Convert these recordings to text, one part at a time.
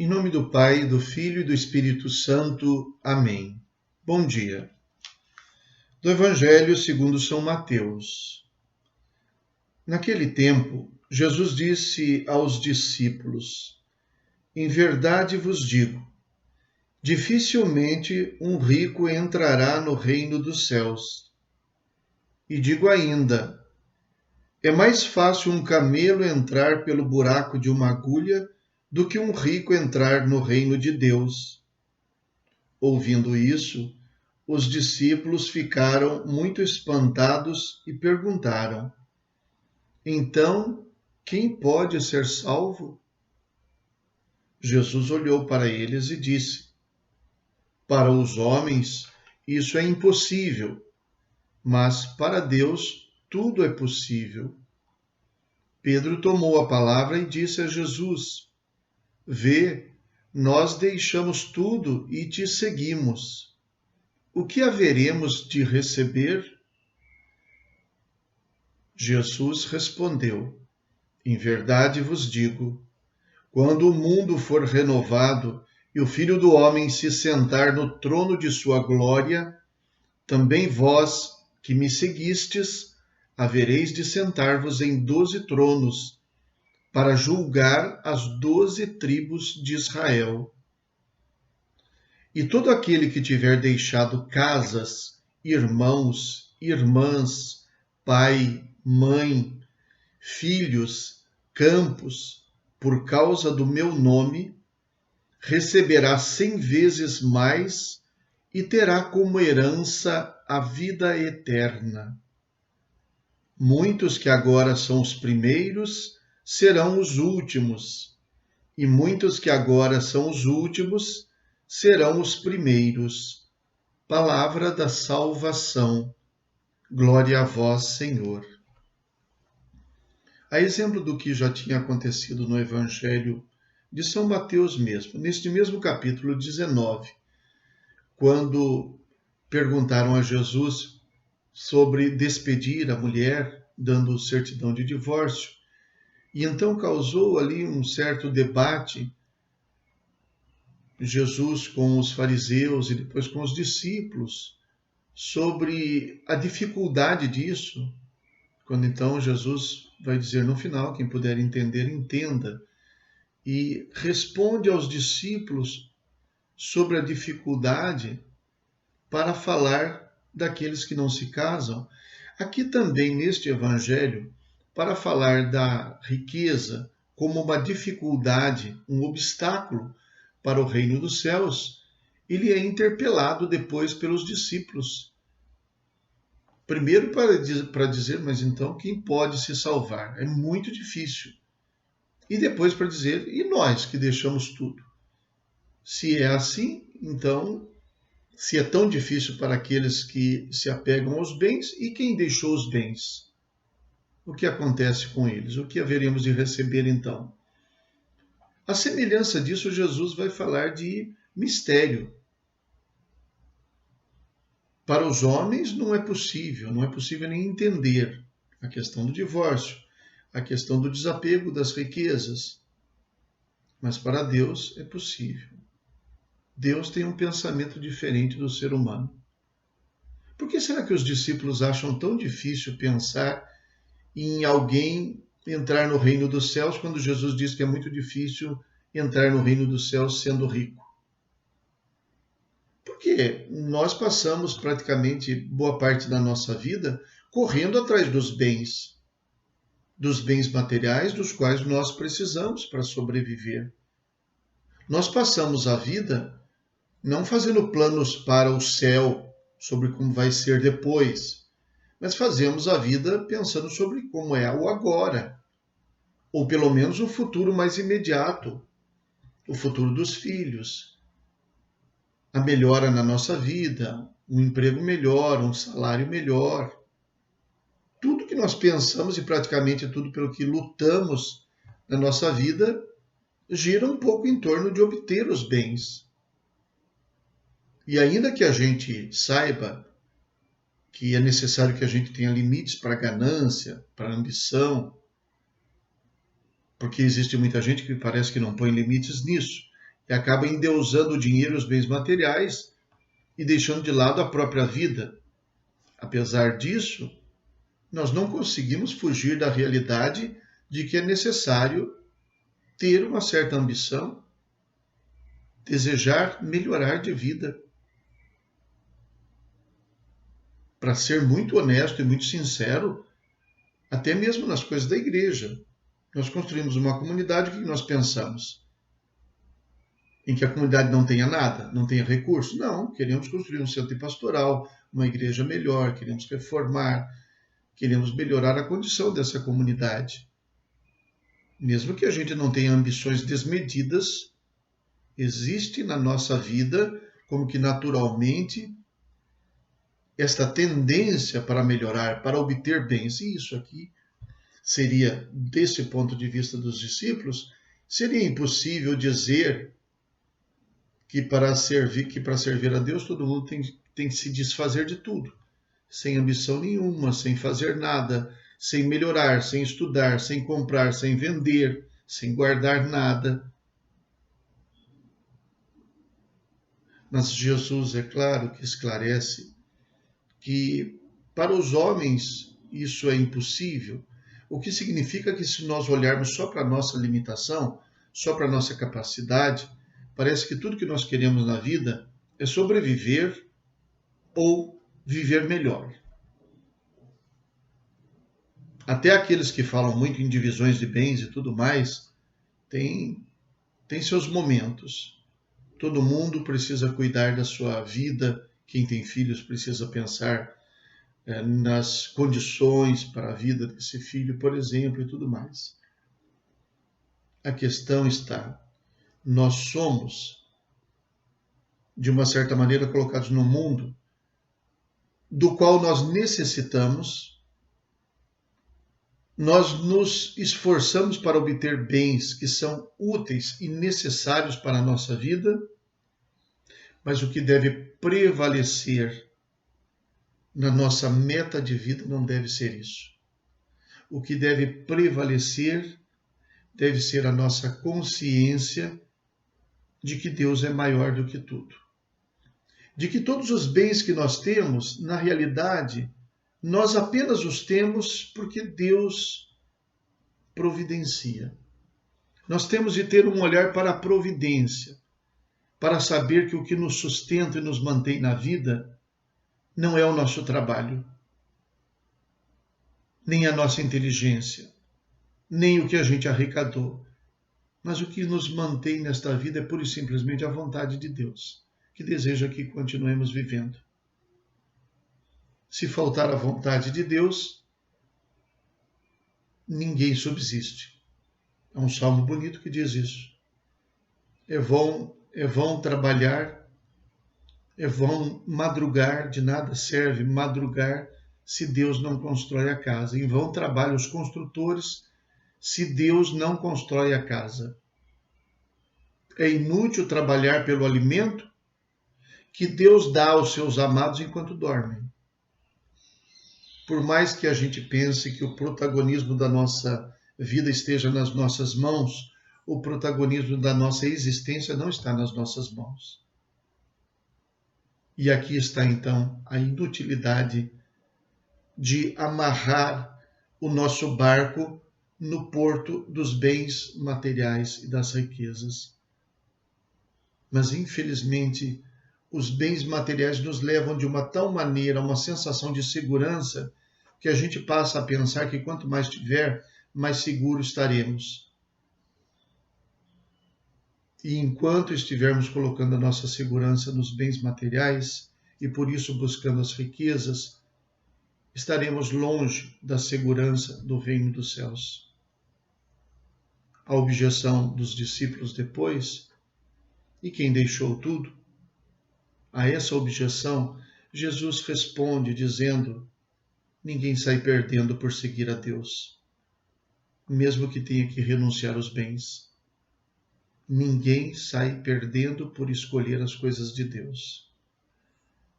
Em nome do Pai, do Filho e do Espírito Santo. Amém. Bom dia. Do Evangelho segundo São Mateus. Naquele tempo, Jesus disse aos discípulos: Em verdade vos digo, dificilmente um rico entrará no reino dos céus. E digo ainda, é mais fácil um camelo entrar pelo buraco de uma agulha do que um rico entrar no reino de Deus. Ouvindo isso, os discípulos ficaram muito espantados e perguntaram: Então, quem pode ser salvo? Jesus olhou para eles e disse: Para os homens, isso é impossível, mas para Deus tudo é possível. Pedro tomou a palavra e disse a Jesus: Vê, nós deixamos tudo e te seguimos. O que haveremos de receber? Jesus respondeu: Em verdade vos digo, quando o mundo for renovado e o Filho do Homem se sentar no trono de sua glória, também vós, que me seguistes, havereis de sentar-vos em 12 tronos, para julgar as 12 tribos de Israel. E todo aquele que tiver deixado casas, irmãos, irmãs, pai, mãe, filhos, campos, por causa do meu nome, receberá 100 vezes mais e terá como herança a vida eterna. Muitos que agora são os primeiros serão os últimos, e muitos que agora são os últimos serão os primeiros. Palavra da salvação. Glória a vós, Senhor. A exemplo do que já tinha acontecido no Evangelho de São Mateus mesmo, neste mesmo capítulo 19, quando perguntaram a Jesus sobre despedir a mulher, dando certidão de divórcio, e então causou ali um certo debate, Jesus com os fariseus e depois com os discípulos, sobre a dificuldade disso, quando então Jesus vai dizer no final, quem puder entender, entenda, e responde aos discípulos sobre a dificuldade para falar daqueles que não se casam. Aqui também neste evangelho, para falar da riqueza como uma dificuldade, um obstáculo para o reino dos céus, ele é interpelado depois pelos discípulos. Primeiro para dizer, mas então quem pode se salvar? É muito difícil. E depois para dizer, e nós que deixamos tudo? Se é assim, então, se é tão difícil para aqueles que se apegam aos bens, e quem deixou os bens? O que acontece com eles? O que haveremos de receber então? A semelhança disso, Jesus vai falar de mistério. Para os homens não é possível nem entender a questão do divórcio, a questão do desapego das riquezas. Mas para Deus é possível. Deus tem um pensamento diferente do ser humano. Por que será que os discípulos acham tão difícil pensar em alguém entrar no reino dos céus quando Jesus diz que é muito difícil entrar no reino dos céus sendo rico? Porque nós passamos praticamente boa parte da nossa vida correndo atrás dos bens materiais dos quais nós precisamos para sobreviver. Nós passamos a vida não fazendo planos para o céu, sobre como vai ser depois, mas fazemos a vida pensando sobre como é o agora, ou pelo menos o futuro mais imediato, o futuro dos filhos, a melhora na nossa vida, um emprego melhor, um salário melhor. Tudo que nós pensamos e praticamente tudo pelo que lutamos na nossa vida gira um pouco em torno de obter os bens. E ainda que a gente saiba que é necessário que a gente tenha limites para a ganância, para a ambição, porque existe muita gente que parece que não põe limites nisso. e acaba endeusando o dinheiro e os bens materiais e deixando de lado a própria vida. Apesar disso, nós não conseguimos fugir da realidade de que é necessário ter uma certa ambição, desejar melhorar de vida. Para ser muito honesto e muito sincero, até mesmo nas coisas da igreja, nós construímos uma comunidade, o que nós pensamos? Em que a comunidade não tenha nada, não tenha recurso? Não, queremos construir um centro pastoral, uma igreja melhor, queremos reformar, queremos melhorar a condição dessa comunidade. Mesmo que a gente não tenha ambições desmedidas, existe na nossa vida, como que naturalmente, esta tendência para melhorar, para obter bens. E isso aqui seria, desse ponto de vista dos discípulos, seria impossível dizer que para servir a Deus todo mundo tem que se desfazer de tudo, sem ambição nenhuma, sem fazer nada, sem melhorar, sem estudar, sem comprar, sem vender, sem guardar nada. Mas Jesus, é claro, que esclarece que para os homens isso é impossível, o que significa que se nós olharmos só para a nossa limitação, só para a nossa capacidade, parece que tudo que nós queremos na vida é sobreviver ou viver melhor. Até aqueles que falam muito em divisões de bens e tudo mais, têm seus momentos. Todo mundo precisa cuidar da sua vida, quem tem filhos precisa pensar nas condições para a vida desse filho, por exemplo, e tudo mais. A questão está, nós somos, de uma certa maneira, colocados no mundo do qual nós necessitamos, nós nos esforçamos para obter bens que são úteis e necessários para a nossa vida, mas o que deve prevalecer na nossa meta de vida não deve ser isso. O que deve prevalecer deve ser a nossa consciência de que Deus é maior do que tudo. De que todos os bens que nós temos, na realidade, nós apenas os temos porque Deus providencia. Nós temos de ter um olhar para a providência, para saber que o que nos sustenta e nos mantém na vida não é o nosso trabalho, nem a nossa inteligência, nem o que a gente arrecadou, mas o que nos mantém nesta vida é pura e simplesmente a vontade de Deus, que deseja que continuemos vivendo. Se faltar a vontade de Deus, ninguém subsiste. É um salmo bonito que diz isso. É vão trabalhar, é vão madrugar, de nada serve madrugar se Deus não constrói a casa. Em vão trabalham os construtores se Deus não constrói a casa. É inútil trabalhar pelo alimento que Deus dá aos seus amados enquanto dormem. Por mais que a gente pense que o protagonismo da nossa vida esteja nas nossas mãos, o protagonismo da nossa existência não está nas nossas mãos. E aqui está então a inutilidade de amarrar o nosso barco no porto dos bens materiais e das riquezas. Mas, infelizmente, os bens materiais nos levam de uma tal maneira a uma sensação de segurança que a gente passa a pensar que quanto mais tiver, mais seguro estaremos. E enquanto estivermos colocando a nossa segurança nos bens materiais e por isso buscando as riquezas, estaremos longe da segurança do reino dos céus. A objeção dos discípulos depois, e quem deixou tudo? A essa objeção, Jesus responde dizendo: ninguém sai perdendo por seguir a Deus, mesmo que tenha que renunciar aos bens. Ninguém sai perdendo por escolher as coisas de Deus,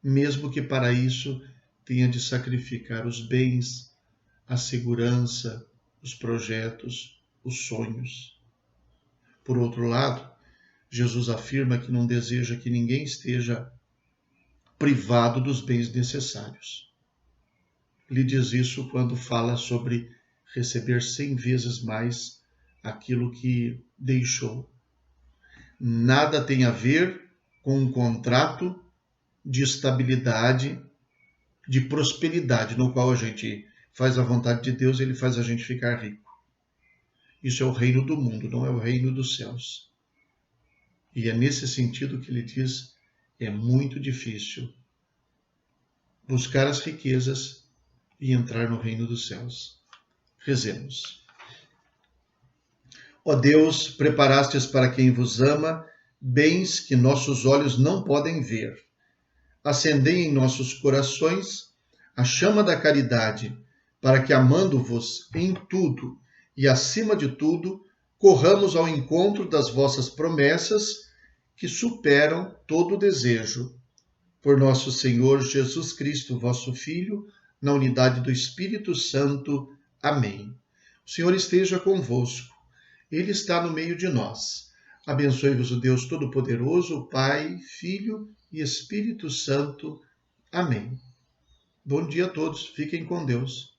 mesmo que para isso tenha de sacrificar os bens, a segurança, os projetos, os sonhos. Por outro lado, Jesus afirma que não deseja que ninguém esteja privado dos bens necessários. Ele diz isso quando fala sobre receber 100 vezes mais aquilo que deixou. Nada tem a ver com um contrato de estabilidade, de prosperidade, no qual a gente faz a vontade de Deus e ele faz a gente ficar rico. Isso é o reino do mundo, não é o reino dos céus. E é nesse sentido que ele diz, é muito difícil buscar as riquezas e entrar no reino dos céus. Rezemos. Ó Deus, preparastes para quem vos ama bens que nossos olhos não podem ver. Acendei em nossos corações a chama da caridade, para que, amando-vos em tudo e acima de tudo, corramos ao encontro das vossas promessas que superam todo desejo. Por nosso Senhor Jesus Cristo, vosso Filho, na unidade do Espírito Santo. Amém. O Senhor esteja convosco. Ele está no meio de nós. Abençoe-vos o Deus Todo-Poderoso, Pai, Filho e Espírito Santo. Amém. Bom dia a todos. Fiquem com Deus.